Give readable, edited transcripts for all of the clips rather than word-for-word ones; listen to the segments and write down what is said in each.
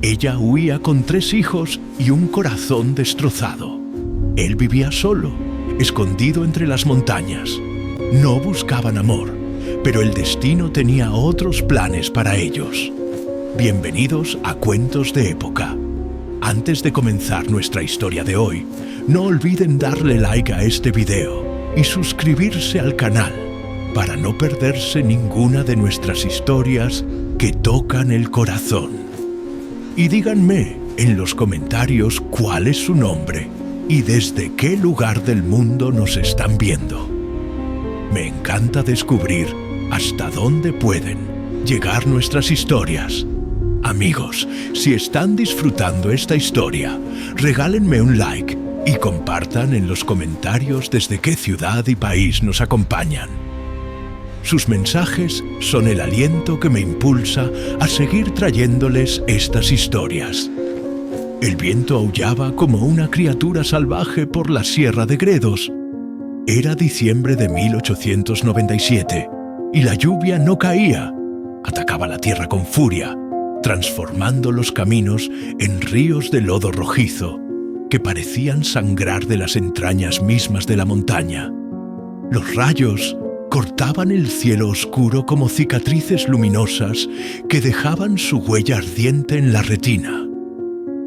Ella huía con 3 hijos y un corazón destrozado. Él vivía solo, escondido entre las montañas. No buscaban amor, pero el destino tenía otros planes para ellos. Bienvenidos a Cuentos de Época. Antes de comenzar nuestra historia de hoy, no olviden darle like a este video y suscribirse al canal para no perderse ninguna de nuestras historias que tocan el corazón. Y díganme en los comentarios cuál es su nombre y desde qué lugar del mundo nos están viendo. Me encanta descubrir hasta dónde pueden llegar nuestras historias. Amigos, si están disfrutando esta historia, regálenme un like y compartan en los comentarios desde qué ciudad y país nos acompañan. Sus mensajes son el aliento que me impulsa a seguir trayéndoles estas historias. El viento aullaba como una criatura salvaje por la Sierra de Gredos. Era diciembre de 1897 y la lluvia no caía. Atacaba la tierra con furia, transformando los caminos en ríos de lodo rojizo que parecían sangrar de las entrañas mismas de la montaña. Los rayos cortaban el cielo oscuro como cicatrices luminosas que dejaban su huella ardiente en la retina.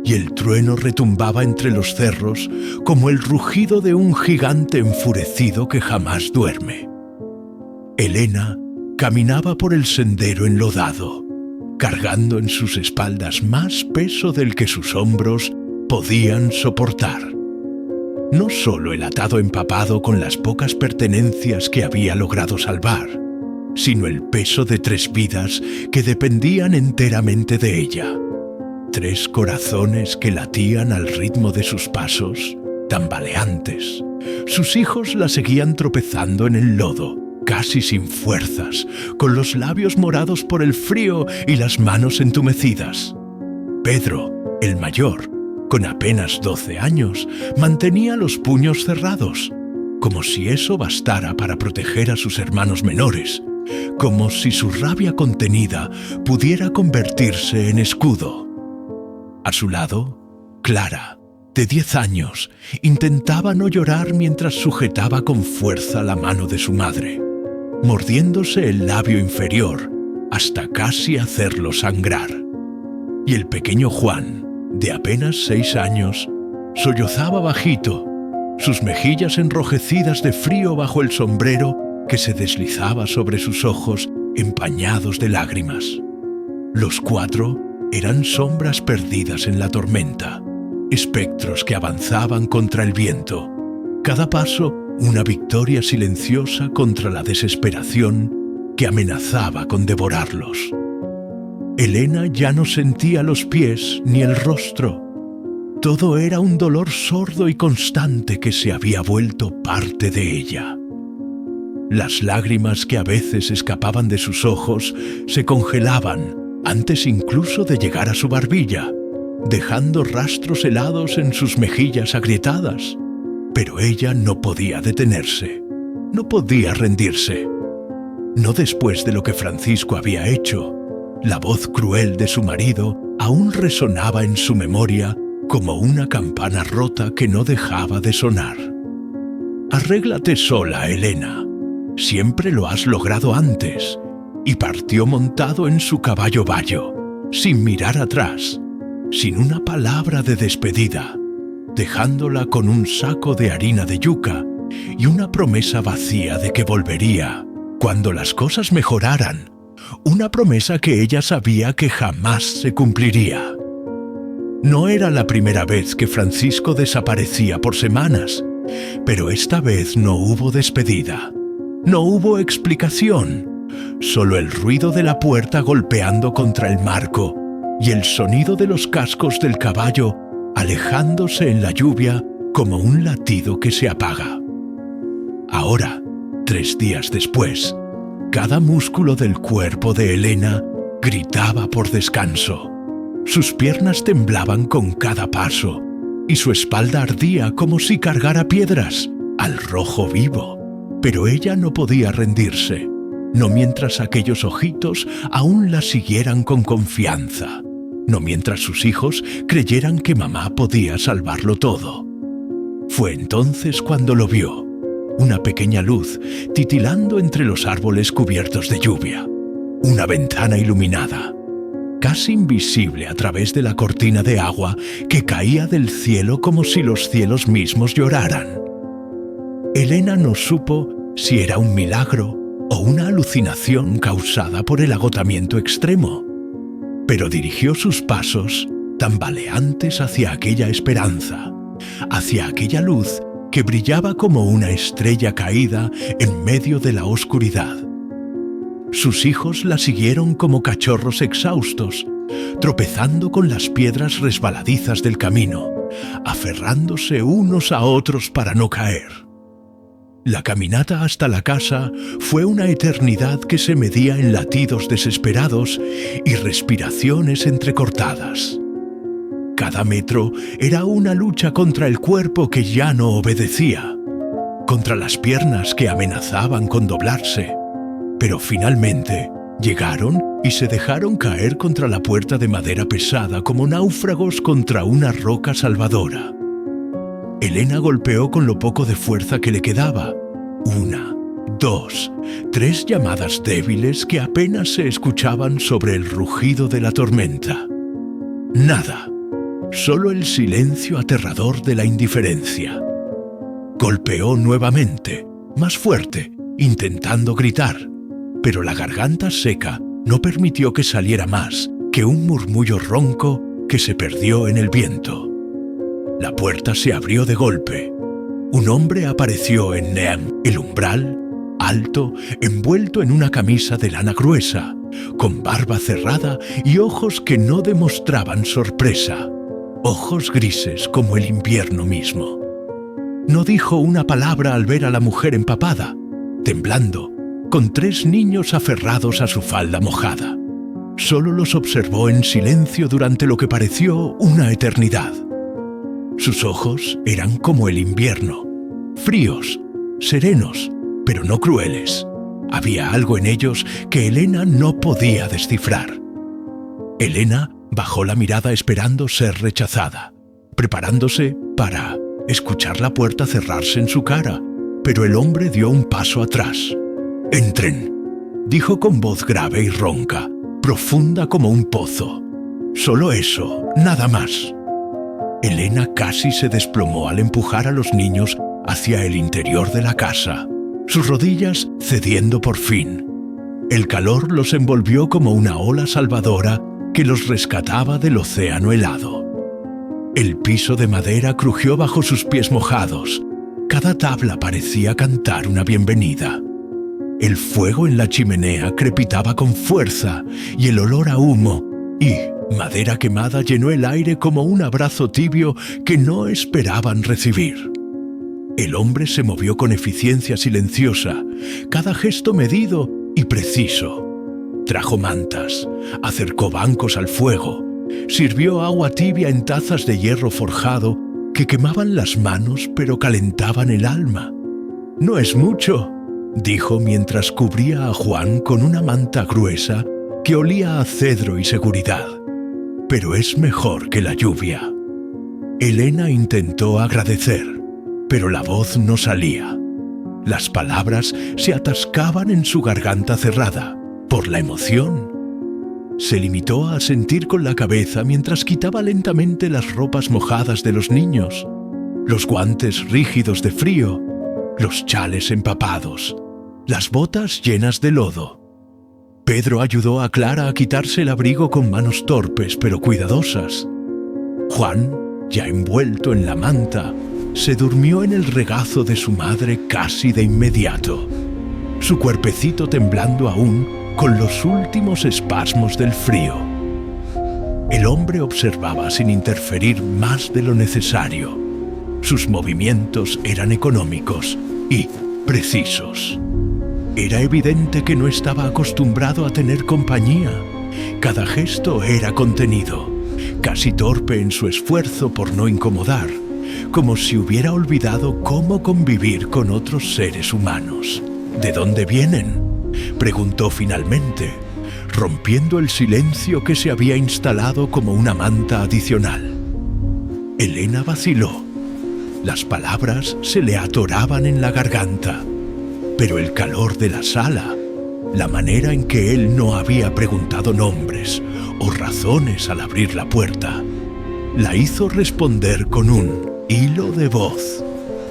Y el trueno retumbaba entre los cerros como el rugido de un gigante enfurecido que jamás duerme. Elena caminaba por el sendero enlodado, cargando en sus espaldas más peso del que sus hombros podían soportar. No solo el atado empapado con las pocas pertenencias que había logrado salvar, sino el peso de 3 vidas que dependían enteramente de ella. 3 corazones que latían al ritmo de sus pasos, tambaleantes. Sus hijos la seguían tropezando en el lodo, casi sin fuerzas, con los labios morados por el frío y las manos entumecidas. Pedro, el mayor, con apenas 12 años, mantenía los puños cerrados, como si eso bastara para proteger a sus hermanos menores, como si su rabia contenida pudiera convertirse en escudo. A su lado, Clara, de 10 años, intentaba no llorar mientras sujetaba con fuerza la mano de su madre, mordiéndose el labio inferior hasta casi hacerlo sangrar. Y el pequeño Juan, de apenas 6 años, sollozaba bajito, sus mejillas enrojecidas de frío bajo el sombrero que se deslizaba sobre sus ojos empañados de lágrimas. Los 4 eran sombras perdidas en la tormenta, espectros que avanzaban contra el viento. Cada paso, una victoria silenciosa contra la desesperación que amenazaba con devorarlos. Elena ya no sentía los pies ni el rostro. Todo era un dolor sordo y constante que se había vuelto parte de ella. Las lágrimas que a veces escapaban de sus ojos se congelaban antes incluso de llegar a su barbilla, dejando rastros helados en sus mejillas agrietadas. Pero ella no podía detenerse, no podía rendirse. No después de lo que Francisco había hecho. La voz cruel de su marido aún resonaba en su memoria como una campana rota que no dejaba de sonar. «Arréglate sola, Elena. Siempre lo has logrado antes». Y partió montado en su caballo bayo, sin mirar atrás, sin una palabra de despedida, dejándola con un saco de harina de yuca y una promesa vacía de que volvería cuando las cosas mejoraran, una promesa que ella sabía que jamás se cumpliría. No era la primera vez que Francisco desaparecía por semanas, pero esta vez no hubo despedida, no hubo explicación. Solo el ruido de la puerta golpeando contra el marco y el sonido de los cascos del caballo alejándose en la lluvia como un latido que se apaga. Ahora, 3 días después, cada músculo del cuerpo de Elena gritaba por descanso. Sus piernas temblaban con cada paso y su espalda ardía como si cargara piedras al rojo vivo. Pero ella no podía rendirse, no mientras aquellos ojitos aún la siguieran con confianza. no mientras sus hijos creyeran que mamá podía salvarlo todo. Fue entonces cuando lo vio, una pequeña luz titilando entre los árboles cubiertos de lluvia, una ventana iluminada, casi invisible a través de la cortina de agua que caía del cielo como si los cielos mismos lloraran. Elena no supo si era un milagro o una alucinación causada por el agotamiento extremo, pero dirigió sus pasos tambaleantes hacia aquella esperanza, hacia aquella luz que brillaba como una estrella caída en medio de la oscuridad. Sus hijos la siguieron como cachorros exhaustos, tropezando con las piedras resbaladizas del camino, aferrándose unos a otros para no caer. La caminata hasta la casa fue una eternidad que se medía en latidos desesperados y respiraciones entrecortadas. Cada metro era una lucha contra el cuerpo que ya no obedecía, contra las piernas que amenazaban con doblarse, pero finalmente llegaron y se dejaron caer contra la puerta de madera pesada como náufragos contra una roca salvadora. Elena golpeó con lo poco de fuerza que le quedaba. 1, 2, 3 llamadas débiles que apenas se escuchaban sobre el rugido de la tormenta. Nada, solo el silencio aterrador de la indiferencia. Golpeó nuevamente, más fuerte, intentando gritar, pero la garganta seca no permitió que saliera más que un murmullo ronco que se perdió en el viento. La puerta se abrió de golpe. Un hombre apareció en el umbral, alto, envuelto en una camisa de lana gruesa, con barba cerrada y ojos que no demostraban sorpresa, ojos grises como el invierno mismo. No dijo una palabra al ver a la mujer empapada, temblando, con 3 niños aferrados a su falda mojada. Solo los observó en silencio durante lo que pareció una eternidad. Sus ojos eran como el invierno, fríos, serenos, pero no crueles. Había algo en ellos que Elena no podía descifrar. Elena bajó la mirada esperando ser rechazada, preparándose para escuchar la puerta cerrarse en su cara, pero el hombre dio un paso atrás. «Entren», dijo con voz grave y ronca, profunda como un pozo. Solo eso, nada más. Elena casi se desplomó al empujar a los niños hacia el interior de la casa, sus rodillas cediendo por fin. El calor los envolvió como una ola salvadora que los rescataba del océano helado. El piso de madera crujió bajo sus pies mojados. Cada tabla parecía cantar una bienvenida. El fuego en la chimenea crepitaba con fuerza y el olor a humo y madera quemada llenó el aire como un abrazo tibio que no esperaban recibir. El hombre se movió con eficiencia silenciosa, cada gesto medido y preciso. Trajo mantas, acercó bancos al fuego, sirvió agua tibia en tazas de hierro forjado que quemaban las manos pero calentaban el alma. «No es mucho», dijo mientras cubría a Juan con una manta gruesa que olía a cedro y seguridad. «Pero es mejor que la lluvia». Elena intentó agradecer, pero la voz no salía. Las palabras se atascaban en su garganta cerrada, por la emoción. Se limitó a asentir con la cabeza mientras quitaba lentamente las ropas mojadas de los niños, los guantes rígidos de frío, los chales empapados, las botas llenas de lodo. Pedro ayudó a Clara a quitarse el abrigo con manos torpes pero cuidadosas. Juan, ya envuelto en la manta, se durmió en el regazo de su madre casi de inmediato, su cuerpecito temblando aún con los últimos espasmos del frío. El hombre observaba sin interferir más de lo necesario. Sus movimientos eran económicos y precisos. Era evidente que no estaba acostumbrado a tener compañía. Cada gesto era contenido, casi torpe en su esfuerzo por no incomodar, como si hubiera olvidado cómo convivir con otros seres humanos. «¿De dónde vienen?», preguntó finalmente. rompiendo el silencio que se había instalado como una manta adicional. Elena vaciló. Las palabras se le atoraban en la garganta, pero el calor de la sala, la manera en que él no había preguntado nombres o razones al abrir la puerta, la hizo responder con un hilo de voz.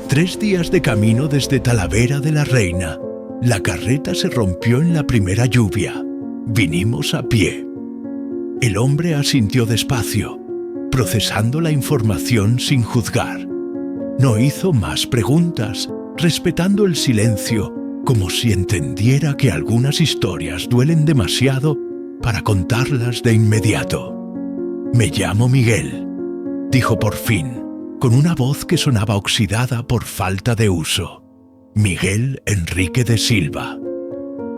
3 días de camino desde Talavera de la Reina. La carreta se rompió en la primera lluvia. Vinimos a pie. El hombre asintió despacio, procesando la información sin juzgar. No hizo más preguntas, respetando el silencio, como si entendiera que algunas historias duelen demasiado para contarlas de inmediato. «Me llamo Miguel», dijo por fin, con una voz que sonaba oxidada por falta de uso. «Miguel Enrique de Silva».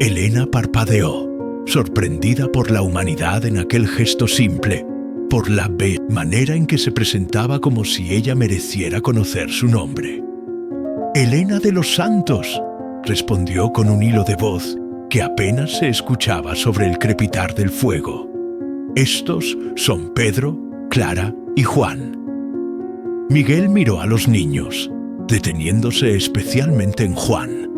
Elena parpadeó, sorprendida por la humanidad en aquel gesto simple, por la manera en que se presentaba como si ella mereciera conocer su nombre. «Elena de los Santos», respondió con un hilo de voz que apenas se escuchaba sobre el crepitar del fuego. «Estos son Pedro, Clara y Juan». Miguel miró a los niños, deteniéndose especialmente en Juan,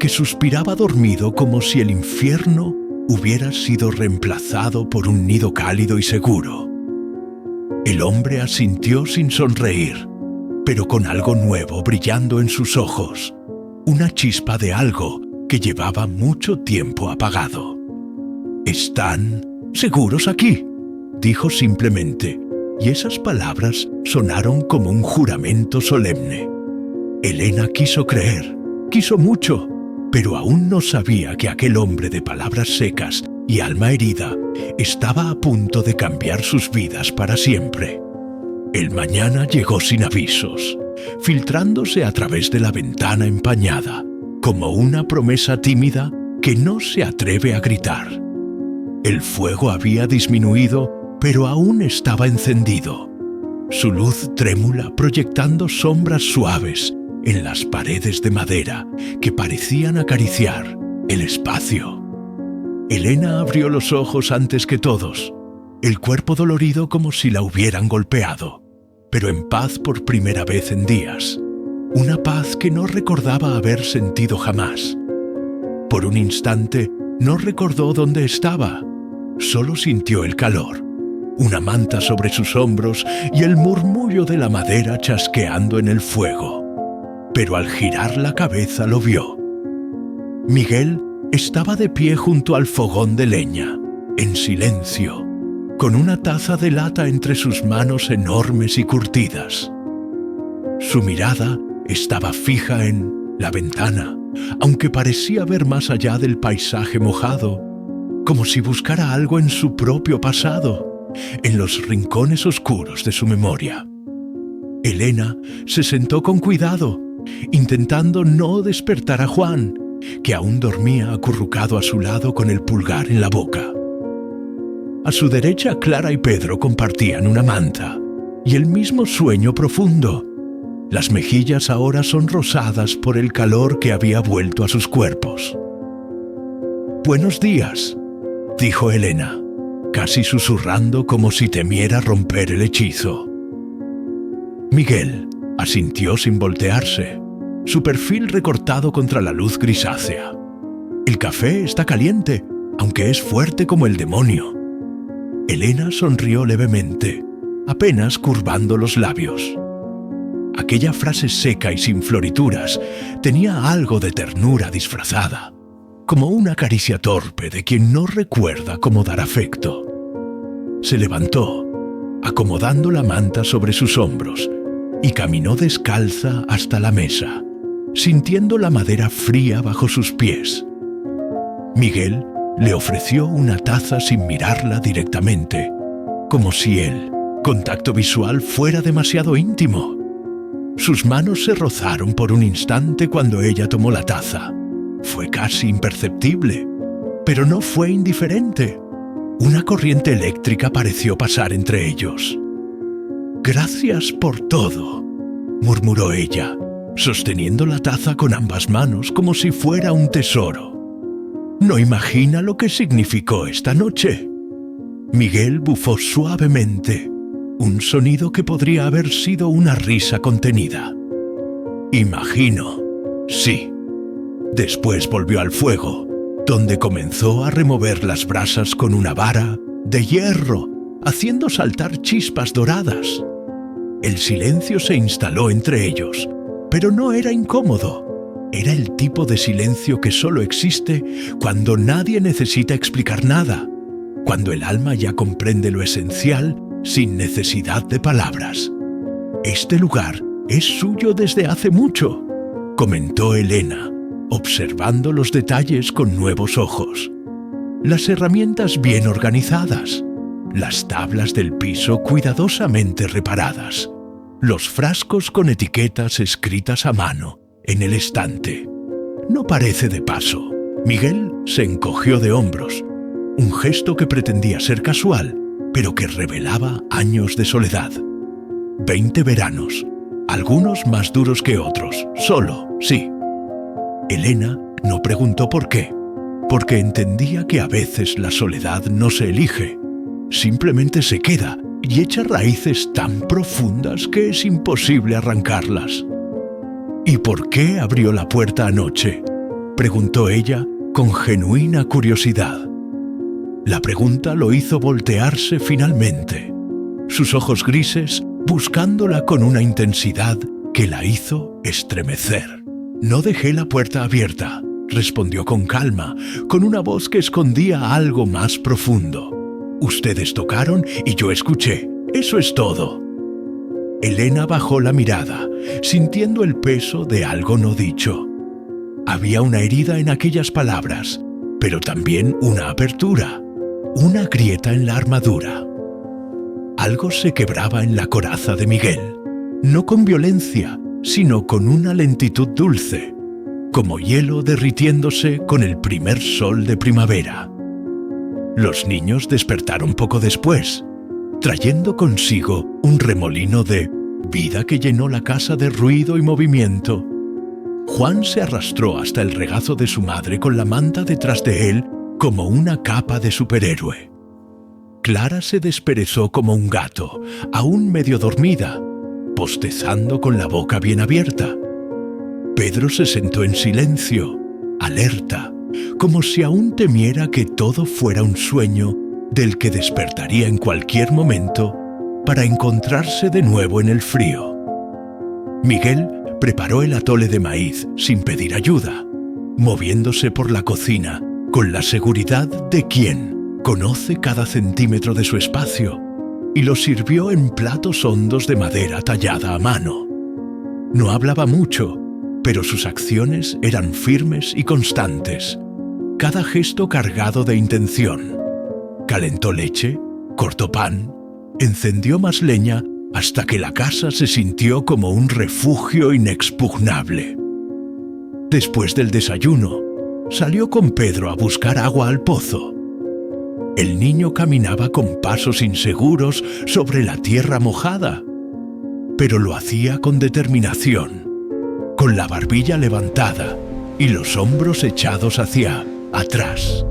que suspiraba dormido como si el infierno hubiera sido reemplazado por un nido cálido y seguro. El hombre asintió sin sonreír, pero con algo nuevo brillando en sus ojos, una chispa de algo que llevaba mucho tiempo apagado. «¿Están seguros aquí?», dijo simplemente, y esas palabras sonaron como un juramento solemne. Elena quiso creer, quiso mucho, pero aún no sabía que aquel hombre de palabras secas y alma herida estaba a punto de cambiar sus vidas para siempre. El mañana llegó sin avisos, filtrándose a través de la ventana empañada, como una promesa tímida que no se atreve a gritar. El fuego había disminuido, pero aún estaba encendido, su luz trémula proyectando sombras suaves en las paredes de madera que parecían acariciar el espacio. Elena abrió los ojos antes que todos, el cuerpo dolorido como si la hubieran golpeado, pero en paz por primera vez en días, una paz que no recordaba haber sentido jamás. Por un instante no recordó dónde estaba, solo sintió el calor, una manta sobre sus hombros y el murmullo de la madera chasqueando en el fuego. Pero al girar la cabeza lo vio. Miguel estaba de pie junto al fogón de leña, en silencio, con una taza de lata entre sus manos enormes y curtidas. Su mirada estaba fija en la ventana, aunque parecía ver más allá del paisaje mojado, como si buscara algo en su propio pasado, en los rincones oscuros de su memoria. Elena se sentó con cuidado, intentando no despertar a Juan, que aún dormía acurrucado a su lado con el pulgar en la boca. A su derecha, Clara y Pedro compartían una manta y el mismo sueño profundo. Las mejillas ahora son rosadas por el calor que había vuelto a sus cuerpos. «Buenos días», dijo Elena, casi susurrando como si temiera romper el hechizo. Miguel asintió sin voltearse, su perfil recortado contra la luz grisácea. «El café está caliente, aunque es fuerte como el demonio». Elena sonrió levemente, apenas curvando los labios. Aquella frase seca y sin florituras tenía algo de ternura disfrazada, como una caricia torpe de quien no recuerda cómo dar afecto. Se levantó, acomodando la manta sobre sus hombros, y caminó descalza hasta la mesa, sintiendo la madera fría bajo sus pies. Miguel le ofreció una taza sin mirarla directamente, como si el contacto visual fuera demasiado íntimo. Sus manos se rozaron por un instante cuando ella tomó la taza. Fue casi imperceptible, pero no fue indiferente. Una corriente eléctrica pareció pasar entre ellos. «Gracias por todo», murmuró ella, sosteniendo la taza con ambas manos como si fuera un tesoro. No imagina lo que significó esta noche. Miguel bufó suavemente, un sonido que podría haber sido una risa contenida. Imagino, sí. Después volvió al fuego, donde comenzó a remover las brasas con una vara de hierro, haciendo saltar chispas doradas. El silencio se instaló entre ellos, pero no era incómodo. Era el tipo de silencio que solo existe cuando nadie necesita explicar nada, cuando el alma ya comprende lo esencial sin necesidad de palabras. Este lugar es suyo desde hace mucho, comentó Elena, observando los detalles con nuevos ojos. Las herramientas bien organizadas, las tablas del piso cuidadosamente reparadas, los frascos con etiquetas escritas a mano en el estante. No parece de paso. Miguel se encogió de hombros, un gesto que pretendía ser casual, pero que revelaba años de soledad. 20 veranos, algunos más duros que otros, solo, sí. Elena no preguntó por qué, porque entendía que a veces la soledad no se elige, simplemente se queda y echa raíces tan profundas que es imposible arrancarlas. ¿Y por qué abrió la puerta anoche?, preguntó ella con genuina curiosidad. La pregunta lo hizo voltearse finalmente, sus ojos grises buscándola con una intensidad que la hizo estremecer. No dejé la puerta abierta, respondió con calma, con una voz que escondía algo más profundo. Ustedes tocaron y yo escuché, eso es todo. Elena bajó la mirada, sintiendo el peso de algo no dicho. Había una herida en aquellas palabras, pero también una apertura, una grieta en la armadura. Algo se quebraba en la coraza de Miguel, no con violencia, sino con una lentitud dulce, como hielo derritiéndose con el primer sol de primavera. Los niños despertaron poco después, trayendo consigo un remolino de vida que llenó la casa de ruido y movimiento. Juan se arrastró hasta el regazo de su madre con la manta detrás de él como una capa de superhéroe. Clara se desperezó como un gato, aún medio dormida, bostezando con la boca bien abierta. Pedro se sentó en silencio, alerta, como si aún temiera que todo fuera un sueño del que despertaría en cualquier momento para encontrarse de nuevo en el frío. Miguel preparó el atole de maíz sin pedir ayuda, moviéndose por la cocina con la seguridad de quien conoce cada centímetro de su espacio, y lo sirvió en platos hondos de madera tallada a mano. No hablaba mucho, pero sus acciones eran firmes y constantes, cada gesto cargado de intención. Calentó leche, cortó pan, encendió más leña hasta que la casa se sintió como un refugio inexpugnable. Después del desayuno, salió con Pedro a buscar agua al pozo. El niño caminaba con pasos inseguros sobre la tierra mojada, pero lo hacía con determinación, con la barbilla levantada y los hombros echados hacia atrás.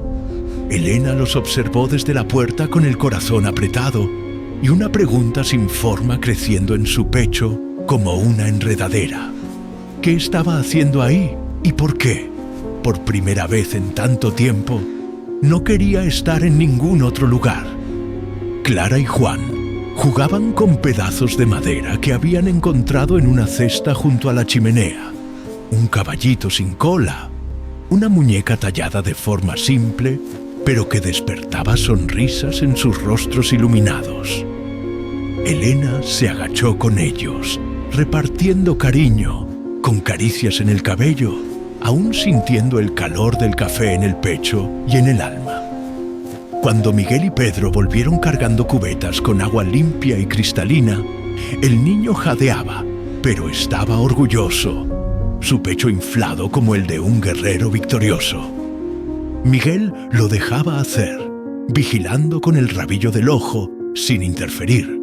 Elena los observó desde la puerta con el corazón apretado y una pregunta sin forma creciendo en su pecho como una enredadera. ¿Qué estaba haciendo ahí y por qué? Por primera vez en tanto tiempo, no quería estar en ningún otro lugar. Clara y Juan jugaban con pedazos de madera que habían encontrado en una cesta junto a la chimenea, un caballito sin cola, una muñeca tallada de forma simple, pero que despertaba sonrisas en sus rostros iluminados. Elena se agachó con ellos, repartiendo cariño, con caricias en el cabello, aún sintiendo el calor del café en el pecho y en el alma. Cuando Miguel y Pedro volvieron cargando cubetas con agua limpia y cristalina, el niño jadeaba, pero estaba orgulloso, su pecho inflado como el de un guerrero victorioso. Miguel lo dejaba hacer, vigilando con el rabillo del ojo, sin interferir,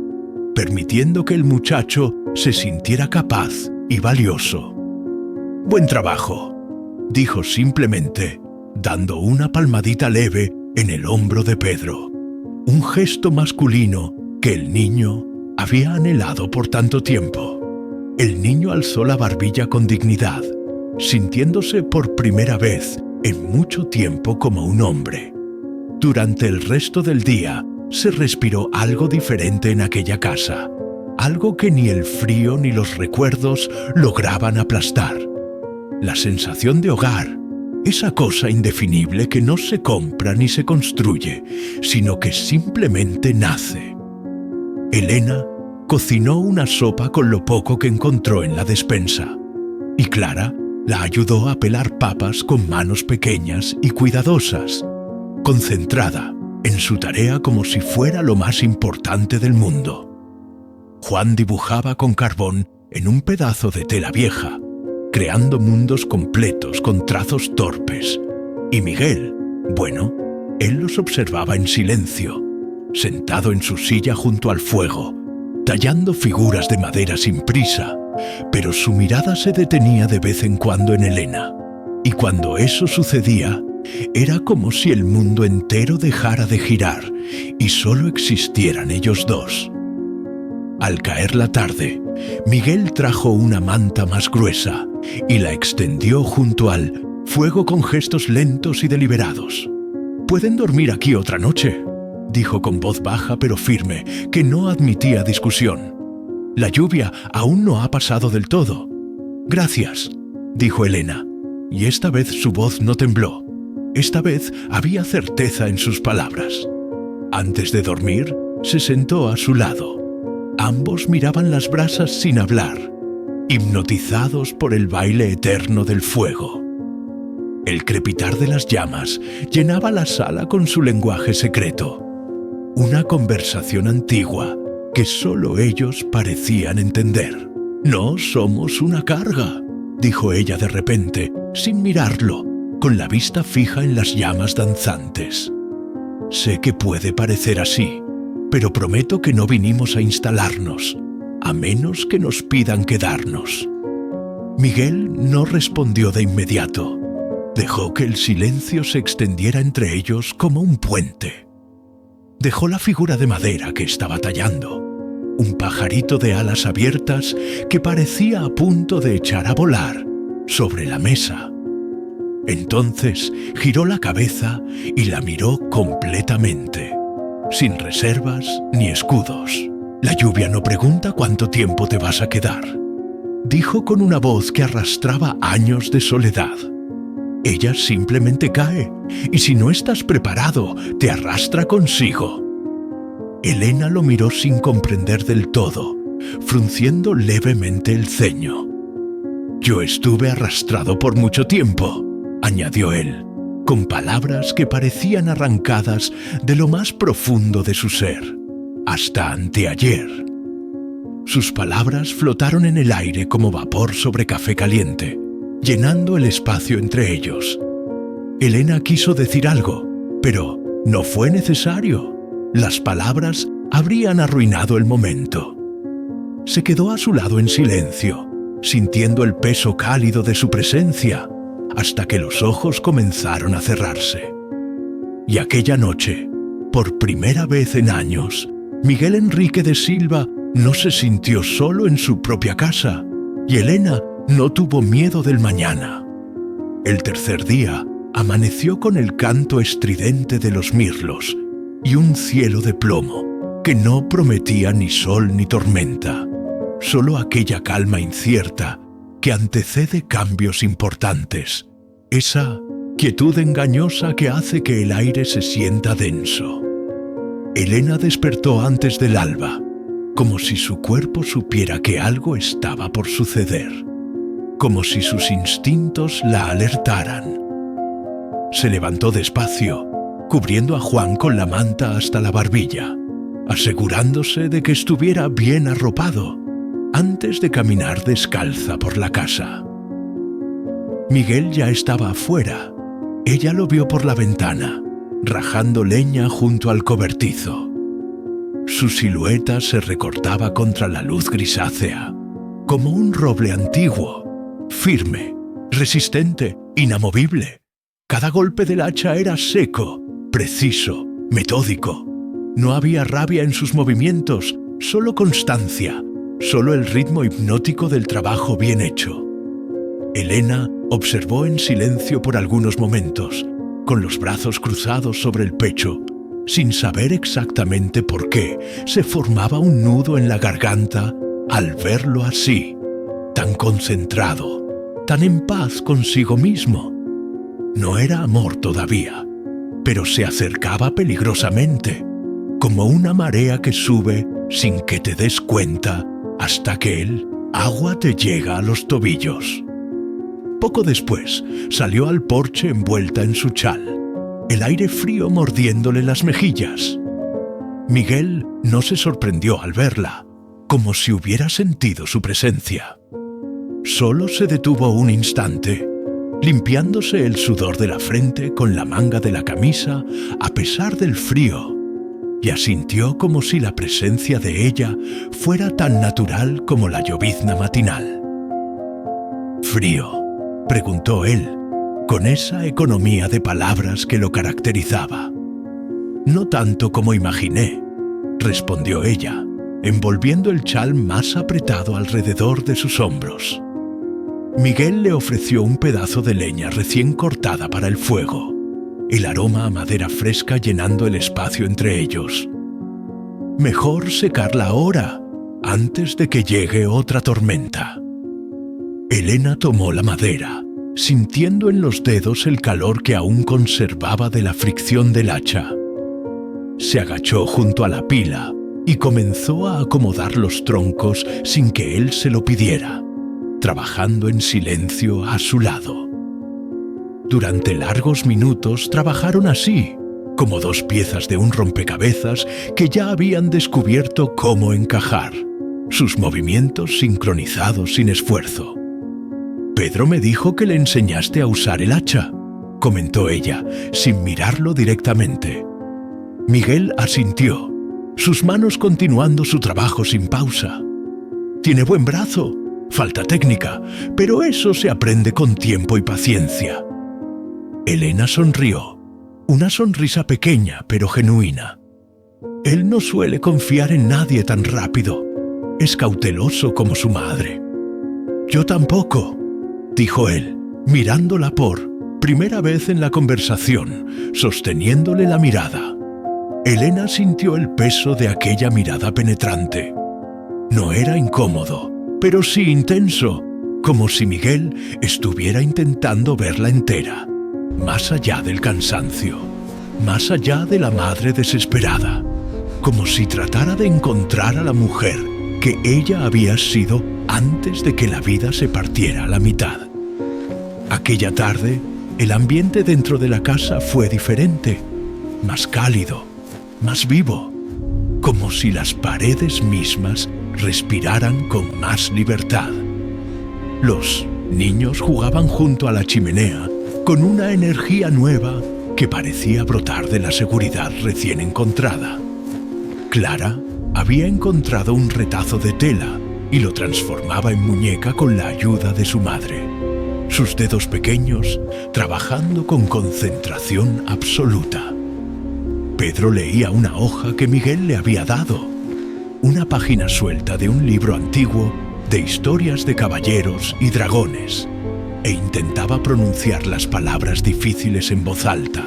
permitiendo que el muchacho se sintiera capaz y valioso. «Buen trabajo», dijo simplemente, dando una palmadita leve en el hombro de Pedro, un gesto masculino que el niño había anhelado por tanto tiempo. El niño alzó la barbilla con dignidad, sintiéndose por primera vez en mucho tiempo como un hombre. Durante el resto del día se respiró algo diferente en aquella casa, algo que ni el frío ni los recuerdos lograban aplastar. La sensación de hogar, esa cosa indefinible que no se compra ni se construye, sino que simplemente nace. Elena cocinó una sopa con lo poco que encontró en la despensa, y Clara la ayudó a pelar papas con manos pequeñas y cuidadosas, concentrada en su tarea como si fuera lo más importante del mundo. Juan dibujaba con carbón en un pedazo de tela vieja, creando mundos completos con trazos torpes. Y Miguel, bueno, él los observaba en silencio, sentado en su silla junto al fuego, tallando figuras de madera sin prisa, pero su mirada se detenía de vez en cuando en Elena. Y cuando eso sucedía, era como si el mundo entero dejara de girar y solo existieran ellos dos. Al caer la tarde, Miguel trajo una manta más gruesa y la extendió junto al fuego con gestos lentos y deliberados. «Pueden dormir aquí otra noche», dijo con voz baja pero firme, que no admitía discusión. «La lluvia aún no ha pasado del todo». «Gracias», dijo Elena, y esta vez su voz no tembló. Esta vez había certeza en sus palabras. Antes de dormir, se sentó a su lado. Ambos miraban las brasas sin hablar, hipnotizados por el baile eterno del fuego. El crepitar de las llamas llenaba la sala con su lenguaje secreto, una conversación antigua que solo ellos parecían entender. «No somos una carga», dijo ella de repente, sin mirarlo, con la vista fija en las llamas danzantes. «Sé que puede parecer así, pero prometo que no vinimos a instalarnos, a menos que nos pidan quedarnos». Miguel no respondió de inmediato. Dejó que el silencio se extendiera entre ellos como un puente. Dejó la figura de madera que estaba tallando, un pajarito de alas abiertas que parecía a punto de echar a volar, sobre la mesa. Entonces giró la cabeza y la miró completamente, sin reservas ni escudos. «La lluvia no pregunta cuánto tiempo te vas a quedar», dijo con una voz que arrastraba años de soledad. «Ella simplemente cae, y si no estás preparado, te arrastra consigo». Elena lo miró sin comprender del todo, frunciendo levemente el ceño. «Yo estuve arrastrado por mucho tiempo», añadió él, con palabras que parecían arrancadas de lo más profundo de su ser. «Hasta anteayer». Sus palabras flotaron en el aire como vapor sobre café caliente, llenando el espacio entre ellos. Elena quiso decir algo, pero no fue necesario. Las palabras habrían arruinado el momento. Se quedó a su lado en silencio, sintiendo el peso cálido de su presencia, hasta que los ojos comenzaron a cerrarse. Y aquella noche, por primera vez en años, Miguel Enrique de Silva no se sintió solo en su propia casa, y Elena no tuvo miedo del mañana. El tercer día amaneció con el canto estridente de los mirlos y un cielo de plomo que no prometía ni sol ni tormenta, solo aquella calma incierta que antecede cambios importantes, esa quietud engañosa que hace que el aire se sienta denso. Elena despertó antes del alba, como si su cuerpo supiera que algo estaba por suceder, como si sus instintos la alertaran. Se levantó despacio, cubriendo a Juan con la manta hasta la barbilla, asegurándose de que estuviera bien arropado, antes de caminar descalza por la casa. Miguel ya estaba afuera. Ella lo vio por la ventana, rajando leña junto al cobertizo. Su silueta se recortaba contra la luz grisácea, como un roble antiguo, firme, resistente, inamovible, Cada golpe del hacha era seco, preciso, metódico. No había rabia en sus movimientos, solo constancia, solo el ritmo hipnótico del trabajo bien hecho. Elena observó en silencio por algunos momentos, con los brazos cruzados sobre el pecho, sin saber exactamente por qué se formaba un nudo en la garganta al verlo así, tan concentrado, tan en paz consigo mismo. No era amor todavía, pero se acercaba peligrosamente, como una marea que sube sin que te des cuenta hasta que el agua te llega a los tobillos. Poco después salió al porche envuelta en su chal, el aire frío mordiéndole las mejillas. Miguel no se sorprendió al verla, como si hubiera sentido su presencia. Solo se detuvo un instante, limpiándose el sudor de la frente con la manga de la camisa a pesar del frío, y asintió como si la presencia de ella fuera tan natural como la llovizna matinal. «¿Frío?», preguntó él, con esa economía de palabras que lo caracterizaba. «No tanto como imaginé», respondió ella, envolviendo el chal más apretado alrededor de sus hombros. Miguel le ofreció un pedazo de leña recién cortada para el fuego, el aroma a madera fresca llenando el espacio entre ellos. «Mejor secarla ahora, antes de que llegue otra tormenta». Elena tomó la madera, sintiendo en los dedos el calor que aún conservaba de la fricción del hacha. Se agachó junto a la pila y comenzó a acomodar los troncos sin que él se lo pidiera, trabajando en silencio a su lado. Durante largos minutos trabajaron así, como dos piezas de un rompecabezas que ya habían descubierto cómo encajar, sus movimientos sincronizados sin esfuerzo. «Pedro me dijo que le enseñaste a usar el hacha», comentó ella, sin mirarlo directamente. Miguel asintió, sus manos continuando su trabajo sin pausa. «Tiene buen brazo, falta técnica, pero eso se aprende con tiempo y paciencia». Elena sonrió, una sonrisa pequeña pero genuina. Él no suele confiar en nadie tan rápido. Es cauteloso como su madre. «Yo tampoco», dijo él, mirándola por primera vez en la conversación, sosteniéndole la mirada. Elena sintió el peso de aquella mirada penetrante. No era incómodo, pero sí intenso, como si Miguel estuviera intentando verla entera, más allá del cansancio, más allá de la madre desesperada, como si tratara de encontrar a la mujer que ella había sido antes de que la vida se partiera a la mitad. Aquella tarde, el ambiente dentro de la casa fue diferente, más cálido, más vivo, como si las paredes mismas respiraran con más libertad. Los niños jugaban junto a la chimenea con una energía nueva que parecía brotar de la seguridad recién encontrada. Clara había encontrado un retazo de tela y lo transformaba en muñeca con la ayuda de su madre, sus dedos pequeños trabajando con concentración absoluta. Pedro leía una hoja que Miguel le había dado, una página suelta de un libro antiguo de historias de caballeros y dragones, e intentaba pronunciar las palabras difíciles en voz alta,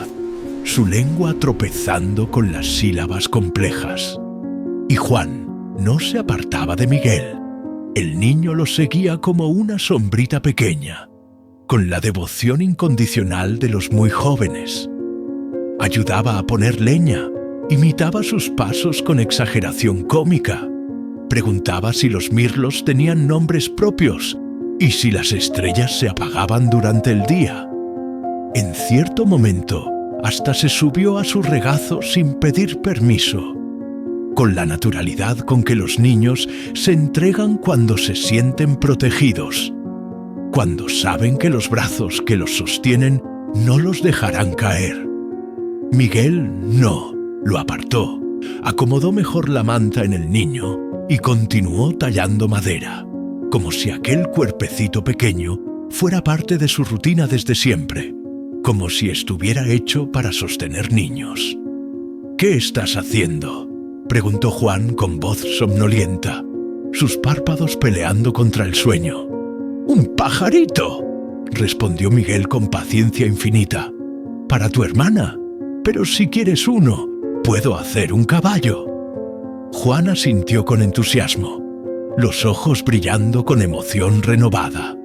su lengua tropezando con las sílabas complejas. Y Juan no se apartaba de Miguel. El niño lo seguía como una sombrita pequeña, con la devoción incondicional de los muy jóvenes. Ayudaba a poner leña, imitaba sus pasos con exageración cómica, preguntaba si los mirlos tenían nombres propios y si las estrellas se apagaban durante el día. En cierto momento, hasta se subió a su regazo sin pedir permiso, con la naturalidad con que los niños se entregan cuando se sienten protegidos, cuando saben que los brazos que los sostienen no los dejarán caer. Miguel no, lo apartó, acomodó mejor la manta en el niño y continuó tallando madera, como si aquel cuerpecito pequeño fuera parte de su rutina desde siempre, como si estuviera hecho para sostener niños. «¿Qué estás haciendo?», preguntó Juan con voz somnolienta, sus párpados peleando contra el sueño. «¡Un pajarito!», respondió Miguel con paciencia infinita. «Para tu hermana. Pero si quieres uno, puedo hacer un caballo». Juan asintió con entusiasmo, los ojos brillando con emoción renovada.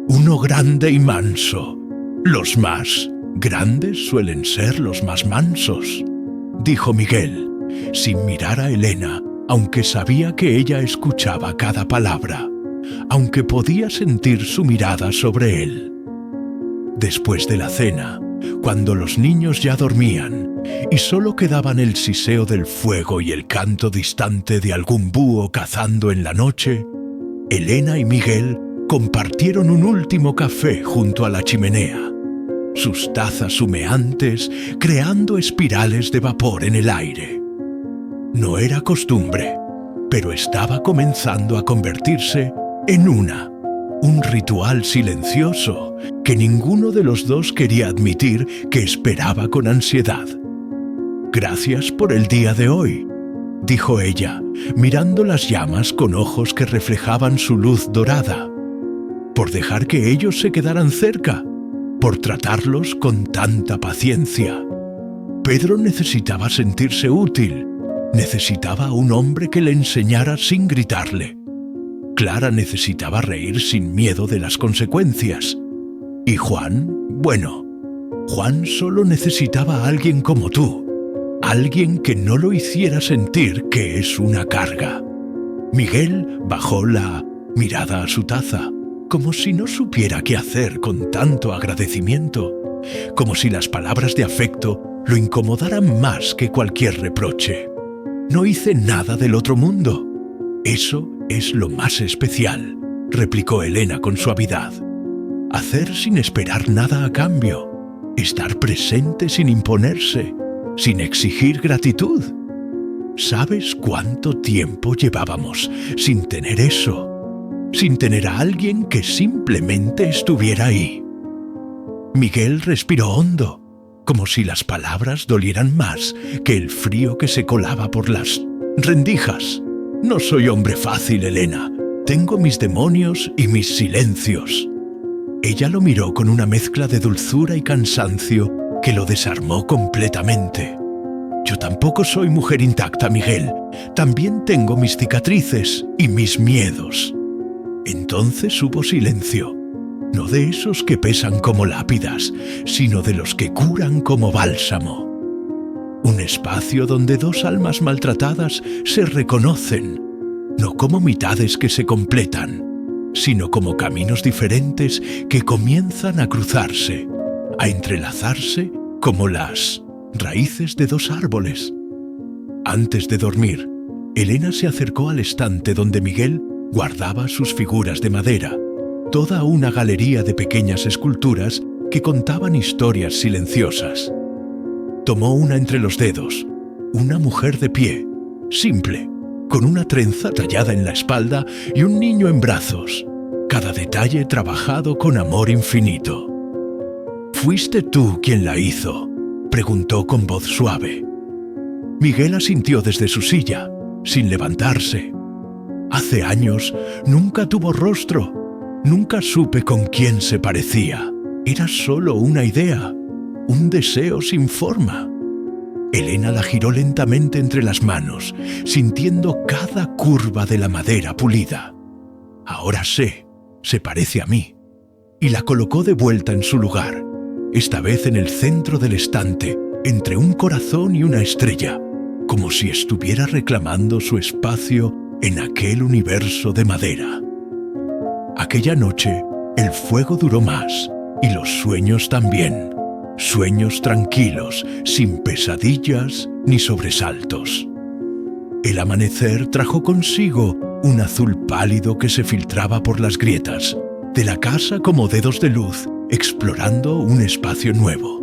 «Uno grande y manso. Los más grandes suelen ser los más mansos», dijo Miguel, sin mirar a Elena, aunque sabía que ella escuchaba cada palabra, aunque podía sentir su mirada sobre él. Después de la cena, cuando los niños ya dormían y solo quedaban el siseo del fuego y el canto distante de algún búho cazando en la noche, Elena y Miguel compartieron un último café junto a la chimenea, sus tazas humeantes creando espirales de vapor en el aire. No era costumbre, pero estaba comenzando a convertirse en un ritual silencioso que ninguno de los dos quería admitir que esperaba con ansiedad. «Gracias por el día de hoy», dijo ella, mirando las llamas con ojos que reflejaban su luz dorada. «Por dejar que ellos se quedaran cerca, por tratarlos con tanta paciencia. Pedro necesitaba sentirse útil, necesitaba a un hombre que le enseñara sin gritarle. Clara necesitaba reír sin miedo de las consecuencias. Y Juan, bueno, Juan solo necesitaba a alguien como tú, alguien que no lo hiciera sentir que es una carga». Miguel bajó la mirada a su taza, como si no supiera qué hacer con tanto agradecimiento, como si las palabras de afecto lo incomodaran más que cualquier reproche. «No hice nada del otro mundo. Eso es lo más especial», replicó Elena con suavidad. «Hacer sin esperar nada a cambio, estar presente sin imponerse, sin exigir gratitud. ¿Sabes cuánto tiempo llevábamos sin tener eso? Sin tener a alguien que simplemente estuviera ahí». Miguel respiró hondo, como si las palabras dolieran más que el frío que se colaba por las rendijas. «No soy hombre fácil, Elena. Tengo mis demonios y mis silencios». Ella lo miró con una mezcla de dulzura y cansancio que lo desarmó completamente. «Yo tampoco soy mujer intacta, Miguel. También tengo mis cicatrices y mis miedos». Entonces hubo silencio, no de esos que pesan como lápidas, sino de los que curan como bálsamo. Un espacio donde dos almas maltratadas se reconocen, no como mitades que se completan, sino como caminos diferentes que comienzan a cruzarse, a entrelazarse como las raíces de dos árboles. Antes de dormir, Elena se acercó al estante donde Miguel guardaba sus figuras de madera, toda una galería de pequeñas esculturas que contaban historias silenciosas. Tomó una entre los dedos, una mujer de pie, simple, con una trenza tallada en la espalda y un niño en brazos, cada detalle trabajado con amor infinito. «¿Fuiste tú quien la hizo?», preguntó con voz suave. Miguel asintió desde su silla, sin levantarse. «Hace años nunca tuvo rostro, nunca supe con quién se parecía. Era solo una idea, un deseo sin forma». Elena la giró lentamente entre las manos, sintiendo cada curva de la madera pulida. «Ahora sé, se parece a mí». Y la colocó de vuelta en su lugar, esta vez en el centro del estante, entre un corazón y una estrella, como si estuviera reclamando su espacio en aquel universo de madera. Aquella noche, el fuego duró más, y los sueños también. Sueños tranquilos, sin pesadillas ni sobresaltos. El amanecer trajo consigo un azul pálido que se filtraba por las grietas de la casa como dedos de luz, explorando un espacio nuevo.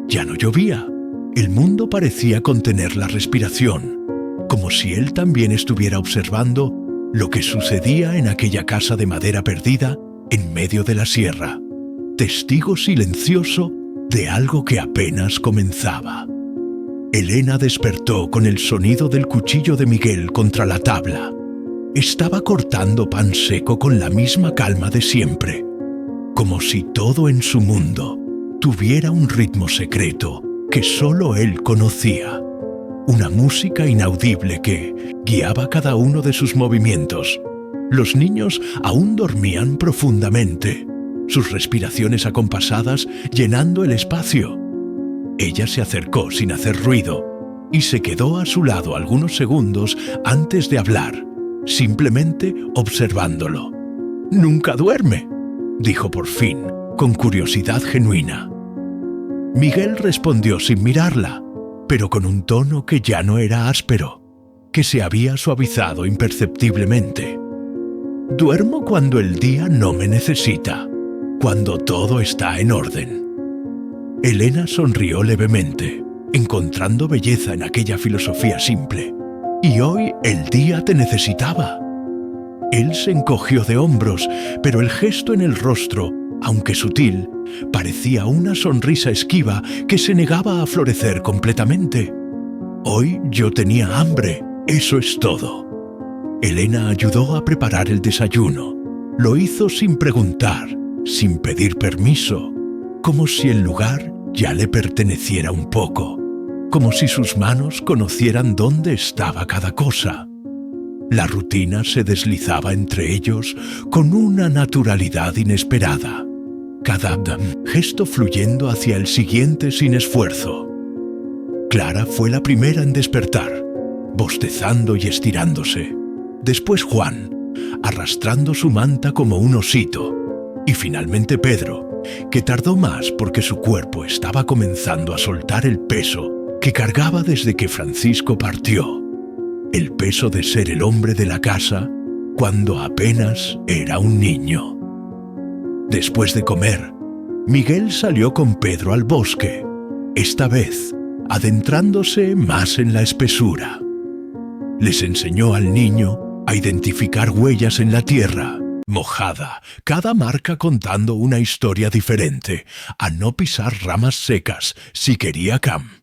Ya no llovía. El mundo parecía contener la respiración, como si él también estuviera observando lo que sucedía en aquella casa de madera perdida en medio de la sierra, testigo silencioso de algo que apenas comenzaba. Elena despertó con el sonido del cuchillo de Miguel contra la tabla. Estaba cortando pan seco con la misma calma de siempre, como si todo en su mundo tuviera un ritmo secreto que solo él conocía. Una música inaudible que guiaba cada uno de sus movimientos. Los niños aún dormían profundamente, sus respiraciones acompasadas llenando el espacio. Ella se acercó sin hacer ruido y se quedó a su lado algunos segundos antes de hablar, simplemente observándolo. «Nunca duerme», dijo por fin, con curiosidad genuina. Miguel respondió sin mirarla, pero con un tono que ya no era áspero, que se había suavizado imperceptiblemente. «Duermo cuando el día no me necesita, cuando todo está en orden». Elena sonrió levemente, encontrando belleza en aquella filosofía simple. «Y hoy el día te necesitaba». Él se encogió de hombros, pero el gesto en el rostro, aunque sutil, parecía una sonrisa esquiva que se negaba a florecer completamente. «Hoy yo tenía hambre, eso es todo». Elena ayudó a preparar el desayuno. Lo hizo sin preguntar, sin pedir permiso, como si el lugar ya le perteneciera un poco, como si sus manos conocieran dónde estaba cada cosa. La rutina se deslizaba entre ellos con una naturalidad inesperada, cada gesto fluyendo hacia el siguiente sin esfuerzo. Clara fue la primera en despertar, bostezando y estirándose. Después Juan, arrastrando su manta como un osito. Y finalmente Pedro, que tardó más porque su cuerpo estaba comenzando a soltar el peso que cargaba desde que Francisco partió. El peso de ser el hombre de la casa cuando apenas era un niño. Después de comer, Miguel salió con Pedro al bosque, esta vez adentrándose más en la espesura. Les enseñó al niño a identificar huellas en la tierra mojada, cada marca contando una historia diferente, a no pisar ramas secas si quería camp.